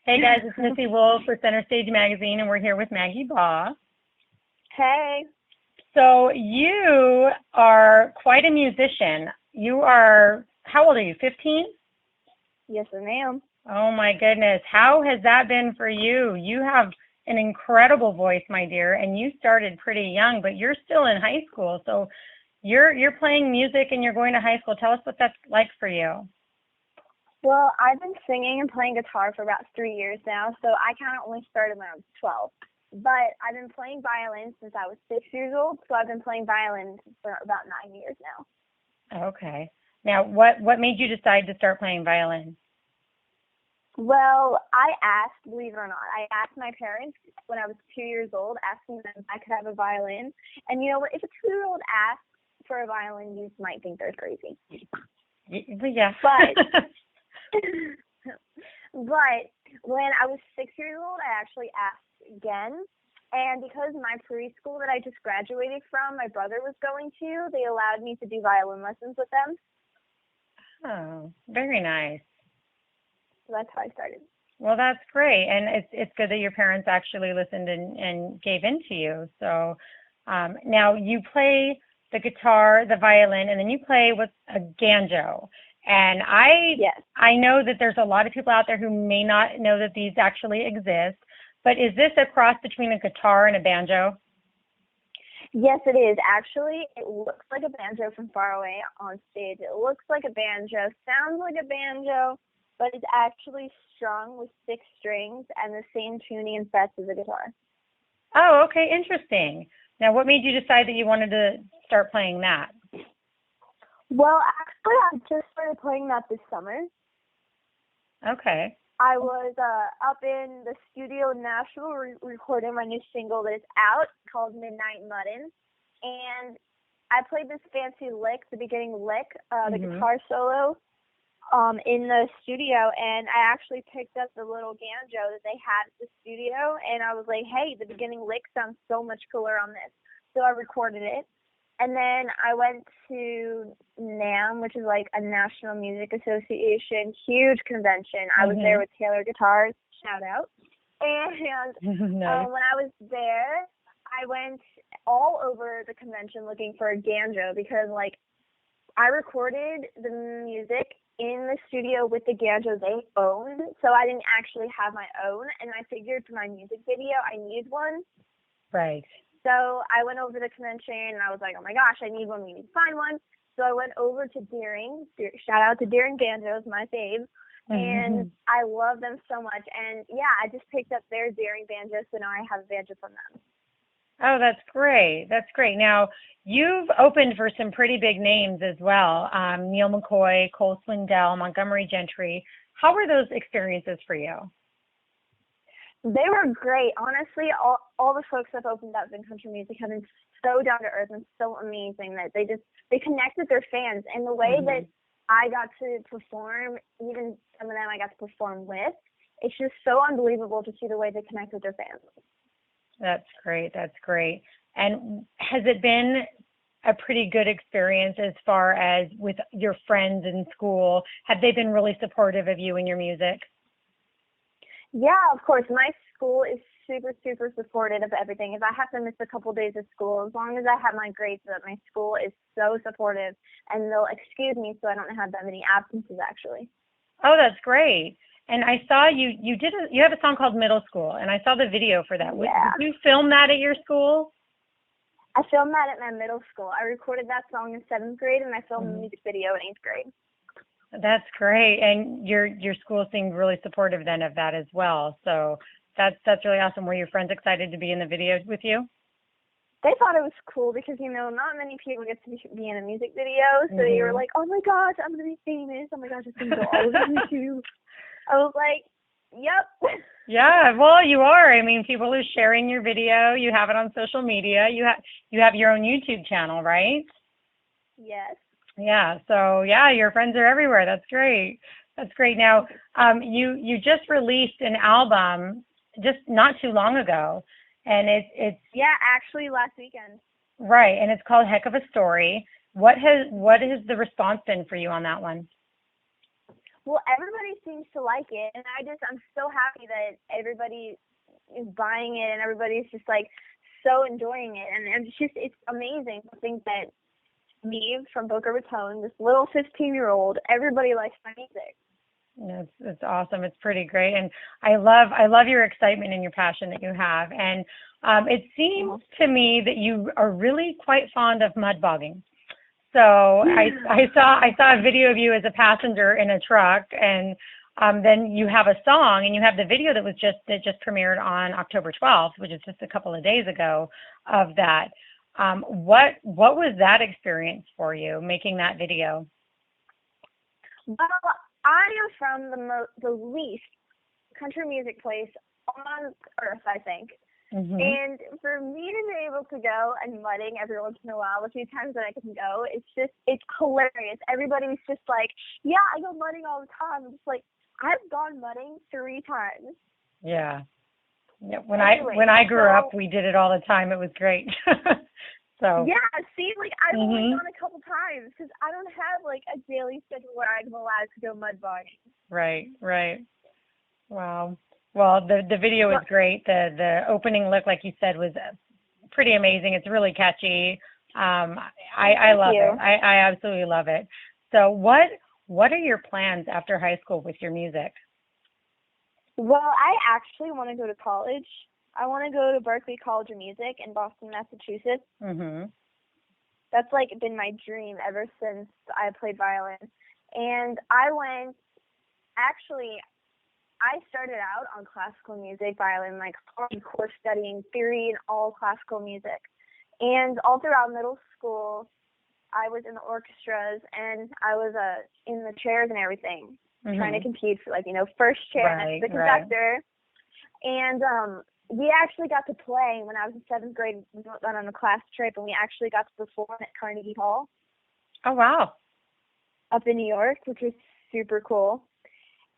Hey guys, it's Missy Wolf for Center Stage Magazine, and we're here with Maggie Baugh. Hey. So you are quite a musician. You are, how old are you, 15? Yes, I am. Oh my goodness. How has that been for you? You have an incredible voice, my dear, and you started pretty young, but you're still in high school. So you're playing music and you're going to high school. Tell us what that's like for you. Well, I've been singing and playing guitar for about 3 years now, so I kind of only started when I was 12. But I've been playing violin since I was 6 years old, so I've been playing violin for about 9 years now. Okay. Now, what made you decide to start playing violin? Well, I asked, believe it or not, I asked my parents when I was 2 years old, asking them if I could have a violin. And you know what? If a 2-year-old asks for a violin, you might think they're crazy. Yeah. But when I was 6 years old, I actually asked again. And because my preschool that I just graduated from, my brother was going to, they allowed me to do violin lessons with them. Oh, very nice. So that's how I started. Well, that's great. And it's good that your parents actually listened and gave in to you. So now you play the guitar, the violin, and then you play with a banjo. And I know that there's a lot of people out there who may not know that these actually exist, but is this a cross between a guitar and a banjo? Yes, it is. Actually, it looks like a banjo from far away on stage. It looks like a banjo, sounds like a banjo, but it's actually strung with 6 strings and the same tuning and frets as a guitar. Oh, okay, interesting. Now, what made you decide that you wanted to start playing that? Well, actually, I just started playing that this summer. Okay. I was up in the studio in Nashville recording my new single that is out called Midnight Muddin'. And I played this fancy lick, the beginning lick, the guitar solo, in the studio. And I actually picked up the little banjo that they had at the studio. And I was like, hey, the beginning lick sounds so much cooler on this. So I recorded it. And then I went to NAMM, which is like a National Music Association, huge convention. I was there with Taylor Guitars, shout out. And Nice. when I was there, I went all over the convention looking for a banjo because, like, I recorded the music in the studio with the banjo they owned, so I didn't actually have my own. And I figured for my music video, I needed one. Right. So I went over to the convention, and I was like, oh, my gosh, I need one. We need to find one. So I went over to Deering. Shout out to Deering Banjos, my fave. And I love them so much. And, yeah, I just picked up their Deering Banjo, so now I have a banjo from them. Oh, that's great. That's great. Now, you've opened for some pretty big names as well. Neil McCoy, Cole Swindell, Montgomery Gentry. How were those experiences for you? They were great. Honestly, all the folks that have opened up in country music have been so down to earth and so amazing that they connect with their fans. And the way that I got to perform, even some of them I got to perform with, it's just so unbelievable to see the way they connect with their fans. That's great. That's great. And has it been a pretty good experience as far as with your friends in school? Have they been really supportive of you and your music? Yeah, of course. My school is super, super supportive of everything. If I have to miss a couple days of school, as long as I have my grades up, my school is so supportive, and they'll excuse me so I don't have that many absences, actually. Oh, that's great. And I saw you have a song called Middle School, and I saw the video for that. Yeah. Did you film that at your school? I filmed that at my middle school. I recorded that song in 7th grade, and I filmed the music video in 8th grade. That's great. And your school seemed really supportive then of that as well. So that's really awesome. Were your friends excited to be in the video with you? They thought it was cool because, you know, not many people get to be in a music video. So they were like, oh, my gosh, I'm going to be famous. Oh, my gosh, it's going to go all over YouTube. I was like, yep. Yeah, well, you are. I mean, people are sharing your video. You have it on social media. You have your own YouTube channel, right? Yes. Yeah. So yeah, your friends are everywhere. That's great. That's great. Now, you just released an album just not too long ago, and it's actually last weekend. Right, and it's called Heck of a Story. What has the response been for you on that one? Well, everybody seems to like it, and I'm so happy that everybody is buying it and everybody's just like so enjoying it, and it's amazing to think that me from Boca Raton, this little 15-year-old, everybody likes my music. It's awesome. It's pretty great, and I love your excitement and your passion that you have. And it seems to me that you are really quite fond of mud bogging. So I saw a video of you as a passenger in a truck, and then you have a song, and you have the video that just premiered on October 12th, which is just a couple of days ago of that. What was that experience for you, making that video? Well, I am from the least country music place on earth, I think. Mm-hmm. And for me to be able to go and mudding every once in a while, the few times that I can go, it's hilarious. Everybody's just like, yeah, I go mudding all the time. I'm just like, I've gone mudding 3 times. Yeah. When I grew up, we did it all the time. It was great. So yeah, see, like I've only gone a couple times because I don't have like a daily schedule where I'm allowed to go mud bogging. Right. Wow. Well, the video is great. The opening lick, like you said, was pretty amazing. It's really catchy. I love it. I absolutely love it. So what are your plans after high school with your music? Well, I actually want to go to college. I want to go to Berklee College of Music in Boston, Massachusetts. Mm-hmm. That's like been my dream ever since I played violin. And I started out on classical music, violin, like hardcore studying theory and all classical music. And all throughout middle school, I was in the orchestras and I was in the chairs and everything, trying to compete for first chair next to the conductor. And we actually got to play when I was in 7th grade. We went on a class trip and we actually got to perform at Carnegie Hall. Oh, wow. Up in New York, which was super cool.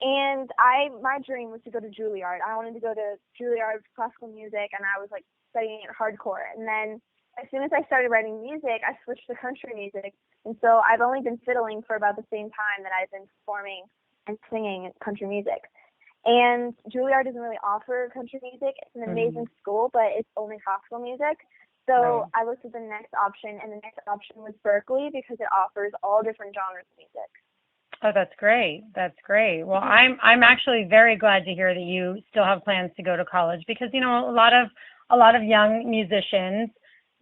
And my dream was to go to Juilliard. I wanted to go to Juilliard for classical music, and I was like studying it hardcore. And then as soon as I started writing music, I switched to country music. And so I've only been fiddling for about the same time that I've been performing and singing country music. And Juilliard doesn't really offer country music. It's an amazing school, but it's only classical music. So I looked at the next option, and the next option was Berklee because it offers all different genres of music. Oh, that's great. That's great. Well, I'm actually very glad to hear that you still have plans to go to college because, a lot of young musicians,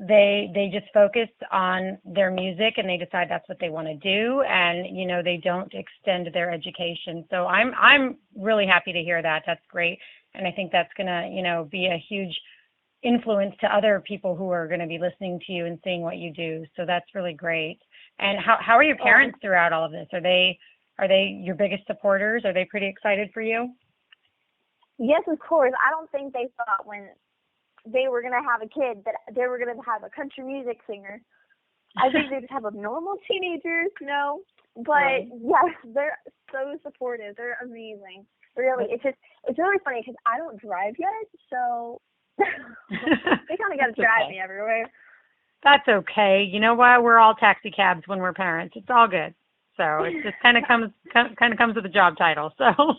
they just focus on their music and they decide that's what they want to do, and they don't extend their education. So I'm really happy to hear that. That's great, and I think that's gonna be a huge influence to other people who are going to be listening to you and seeing what you do. So that's really great. And how are your parents throughout all of this? Are they your biggest supporters? Are they pretty excited for you? Yes, of course. I don't think they thought when they were going to have a kid that they were going to have a country music singer. I think they just have a normal teenagers, But yes, they're so supportive. They're amazing. Really, it's really funny because I don't drive yet, so they kind of got to drive me everywhere. That's okay. You know what? We're all taxi cabs when we're parents. It's all good. So it just kind of comes with the job title. So,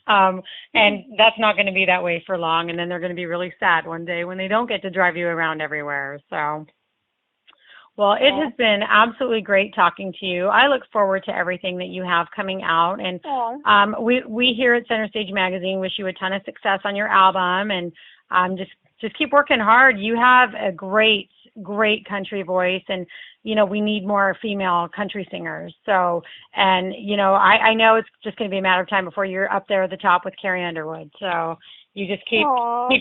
and that's not going to be that way for long. And then they're going to be really sad one day when they don't get to drive you around everywhere. So, well, it has been absolutely great talking to you. I look forward to everything that you have coming out. And we here at Center Stage Magazine wish you a ton of success on your album. And just keep working hard. You have a great country voice, and we need more female country singers. So, and I know it's just going to be a matter of time before you're up there at the top with Carrie Underwood. So you just keep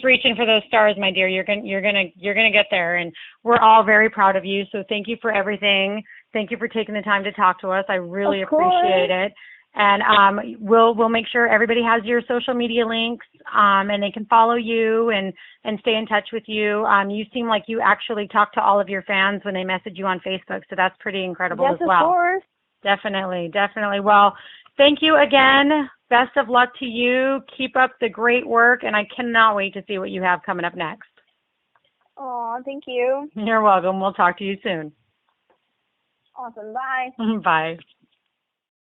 reaching for those stars, my dear. You're gonna get there, and we're all very proud of you. So thank you for everything. Thank you for taking the time to talk to us. I really appreciate it. And we'll make sure everybody has your social media links, and they can follow you and stay in touch with you. You seem like you actually talk to all of your fans when they message you on Facebook, so that's pretty incredible as well. Yes, of course. Definitely. Well, thank you again. Best of luck to you. Keep up the great work, and I cannot wait to see what you have coming up next. Oh, thank you. You're welcome. We'll talk to you soon. Awesome. Bye. Bye.